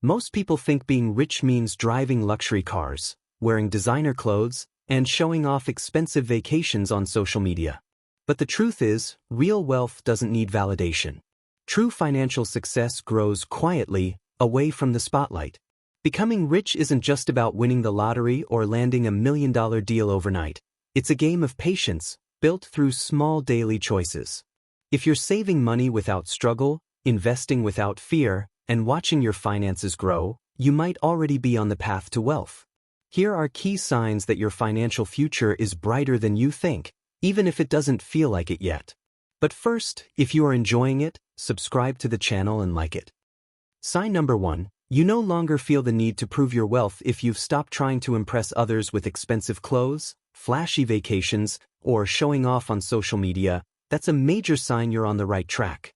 Most people think being rich means driving luxury cars, wearing designer clothes, and showing off expensive vacations on social media. But the truth is, real wealth doesn't need validation. True financial success grows quietly, away from the spotlight. Becoming rich isn't just about winning the lottery or landing $1 million deal overnight. It's a game of patience, built through small daily choices. If you're saving money without struggle, investing without fear, and watching your finances grow, you might already be on the path to wealth. Here are key signs that your financial future is brighter than you think, even if it doesn't feel like it yet. But first, if you are enjoying it, subscribe to the channel and like it. Sign number 1. You no longer feel the need to prove your wealth if you've stopped trying to impress others with expensive clothes, flashy vacations, or showing off on social media. That's a major sign you're on the right track.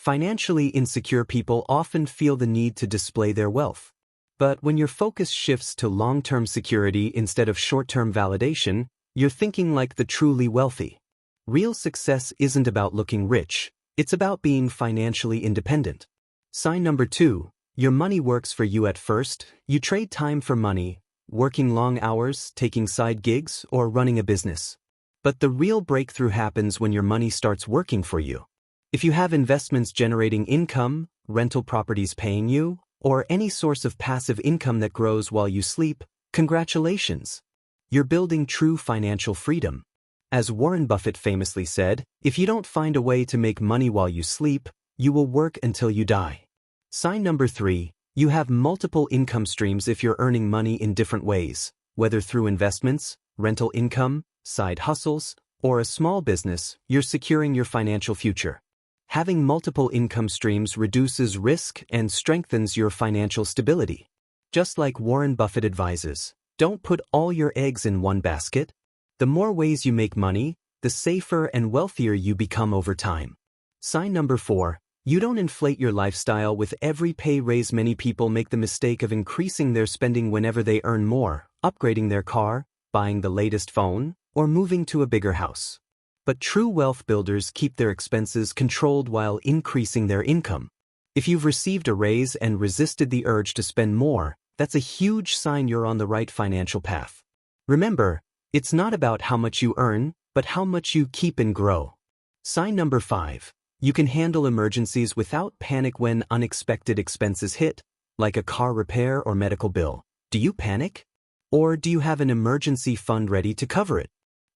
Financially insecure people often feel the need to display their wealth. But when your focus shifts to long-term security instead of short-term validation, you're thinking like the truly wealthy. Real success isn't about looking rich, it's about being financially independent. Sign number 2. Your money works for you at first. You trade time for money, working long hours, taking side gigs, or running a business. But the real breakthrough happens when your money starts working for you. If you have investments generating income, rental properties paying you, or any source of passive income that grows while you sleep, congratulations. You're building true financial freedom. As Warren Buffett famously said, if you don't find a way to make money while you sleep, you will work until you die. Sign number 3. You have multiple income streams if you're earning money in different ways, whether through investments, rental income, side hustles, or a small business. You're securing your financial future. Having multiple income streams reduces risk and strengthens your financial stability. Just like Warren Buffett advises, don't put all your eggs in one basket. The more ways you make money, the safer and wealthier you become over time. Sign number 4. You don't inflate your lifestyle with every pay raise. Many people make the mistake of increasing their spending whenever they earn more, upgrading their car, buying the latest phone, or moving to a bigger house. But true wealth builders keep their expenses controlled while increasing their income. If you've received a raise and resisted the urge to spend more, that's a huge sign you're on the right financial path. Remember, it's not about how much you earn, but how much you keep and grow. Sign number 5. You can handle emergencies without panic when unexpected expenses hit, like a car repair or medical bill. Do you panic? Or do you have an emergency fund ready to cover it?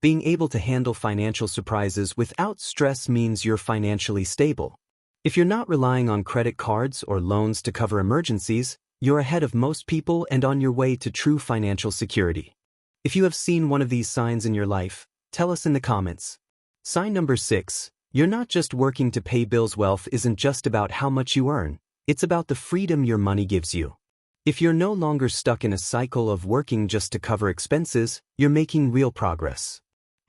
Being able to handle financial surprises without stress means you're financially stable. If you're not relying on credit cards or loans to cover emergencies, you're ahead of most people and on your way to true financial security. If you have seen one of these signs in your life, tell us in the comments. Sign number 6. You're not just working to pay bills. Wealth isn't just about how much you earn, it's about the freedom your money gives you. If you're no longer stuck in a cycle of working just to cover expenses, you're making real progress.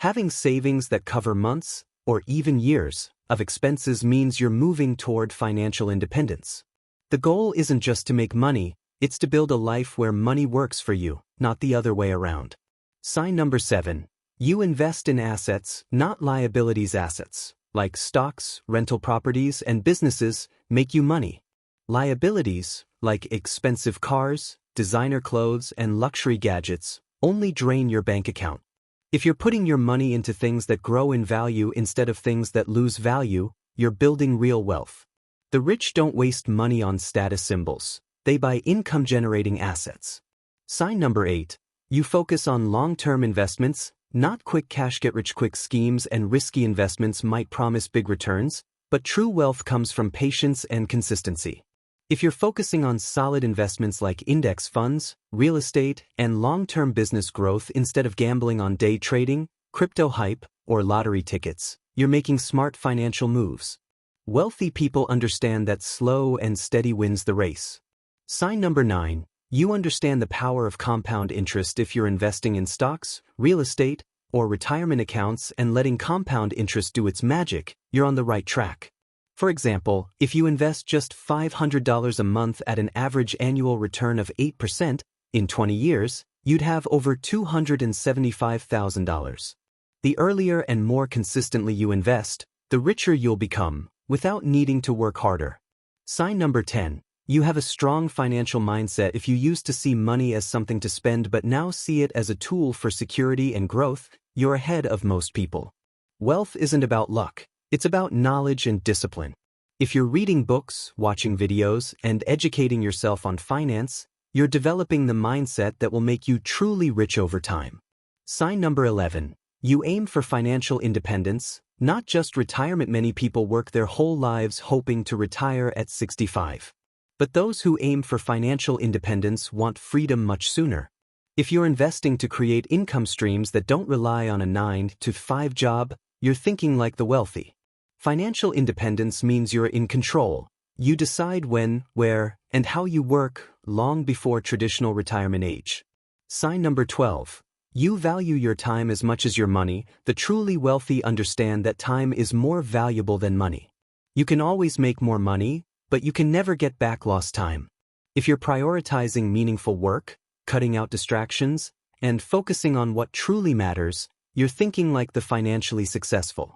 Having savings that cover months, or even years, of expenses means you're moving toward financial independence. The goal isn't just to make money, it's to build a life where money works for you, not the other way around. Sign number 7. You invest in assets, not liabilities. Assets, like stocks, rental properties, and businesses, make you money. Liabilities, like expensive cars, designer clothes, and luxury gadgets, only drain your bank account. If you're putting your money into things that grow in value instead of things that lose value, you're building real wealth. The rich don't waste money on status symbols, they buy income-generating assets. Sign number 8. You focus on long-term investments, not quick cash get-rich-quick schemes. And risky investments might promise big returns, but true wealth comes from patience and consistency. If you're focusing on solid investments like index funds, real estate, and long-term business growth instead of gambling on day trading, crypto hype, or lottery tickets, you're making smart financial moves. Wealthy people understand that slow and steady wins the race. Sign number 9. You understand the power of compound interest. If you're investing in stocks, real estate, or retirement accounts and letting compound interest do its magic, you're on the right track. For example, if you invest just $500 a month at an average annual return of 8%, in 20 years, you'd have over $275,000. The earlier and more consistently you invest, the richer you'll become, without needing to work harder. Sign number 10. You have a strong financial mindset if you used to see money as something to spend but now see it as a tool for security and growth. You're ahead of most people. Wealth isn't about luck, it's about knowledge and discipline. If you're reading books, watching videos, and educating yourself on finance, you're developing the mindset that will make you truly rich over time. Sign number 11. You aim for financial independence, not just retirement. Many people work their whole lives hoping to retire at 65. But those who aim for financial independence want freedom much sooner. If you're investing to create income streams that don't rely on a 9-to-5 job, you're thinking like the wealthy. Financial independence means you're in control. You decide when, where, and how you work long before traditional retirement age. Sign number 12. You value your time as much as your money. The truly wealthy understand that time is more valuable than money. You can always make more money, but you can never get back lost time. If you're prioritizing meaningful work, cutting out distractions, and focusing on what truly matters, you're thinking like the financially successful.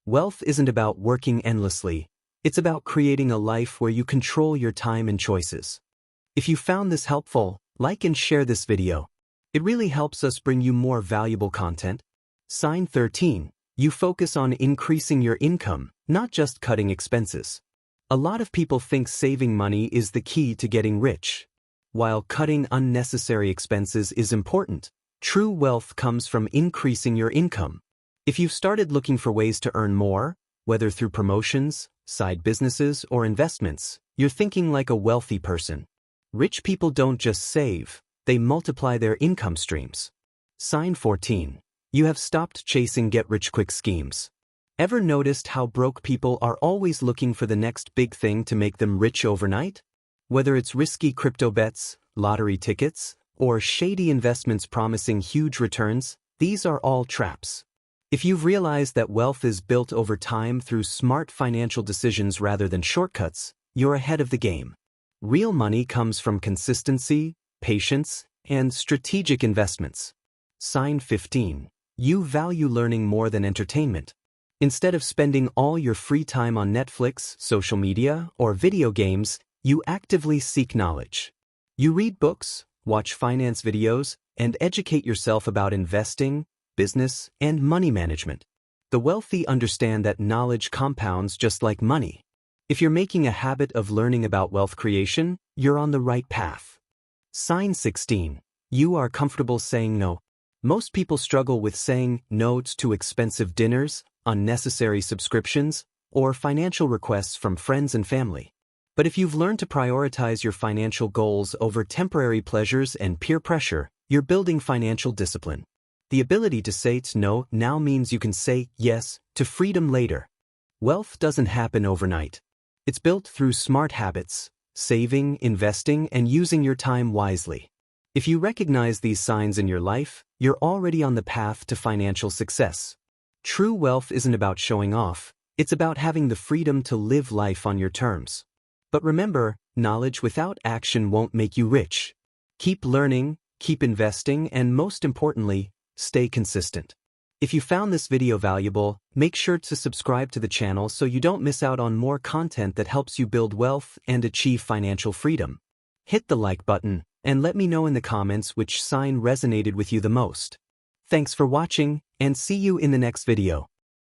Wealth isn't about working endlessly, it's about creating a life where you control your time and choices. If you found this helpful, like and share this video. It really helps us bring you more valuable content. Sign 13. You focus on increasing your income, not just cutting expenses. A lot of people think saving money is the key to getting rich. While cutting unnecessary expenses is important, true wealth comes from increasing your income. If you've started looking for ways to earn more, whether through promotions, side businesses, or investments, you're thinking like a wealthy person. Rich people don't just save, they multiply their income streams. Sign 14. You have stopped chasing get-rich-quick schemes. Ever noticed how broke people are always looking for the next big thing to make them rich overnight? Whether it's risky crypto bets, lottery tickets, or shady investments promising huge returns, these are all traps. If you've realized that wealth is built over time through smart financial decisions rather than shortcuts, you're ahead of the game. Real money comes from consistency, patience, and strategic investments. Sign 15. You value learning more than entertainment. Instead of spending all your free time on Netflix, social media, or video games, you actively seek knowledge. You read books, watch finance videos, and educate yourself about investing, business, and money management. The wealthy understand that knowledge compounds just like money. If you're making a habit of learning about wealth creation, you're on the right path. Sign 16. You are comfortable saying no. Most people struggle with saying no to expensive dinners, unnecessary subscriptions, or financial requests from friends and family. But if you've learned to prioritize your financial goals over temporary pleasures and peer pressure, you're building financial discipline. The ability to say no now means you can say yes to freedom later. Wealth doesn't happen overnight. It's built through smart habits, saving, investing, and using your time wisely. If you recognize these signs in your life, you're already on the path to financial success. True wealth isn't about showing off, it's about having the freedom to live life on your terms. But remember, knowledge without action won't make you rich. Keep learning, keep investing, and most importantly, stay consistent. If you found this video valuable, make sure to subscribe to the channel so you don't miss out on more content that helps you build wealth and achieve financial freedom. Hit the like button, and let me know in the comments which sign resonated with you the most. Thanks for watching, and see you in the next video.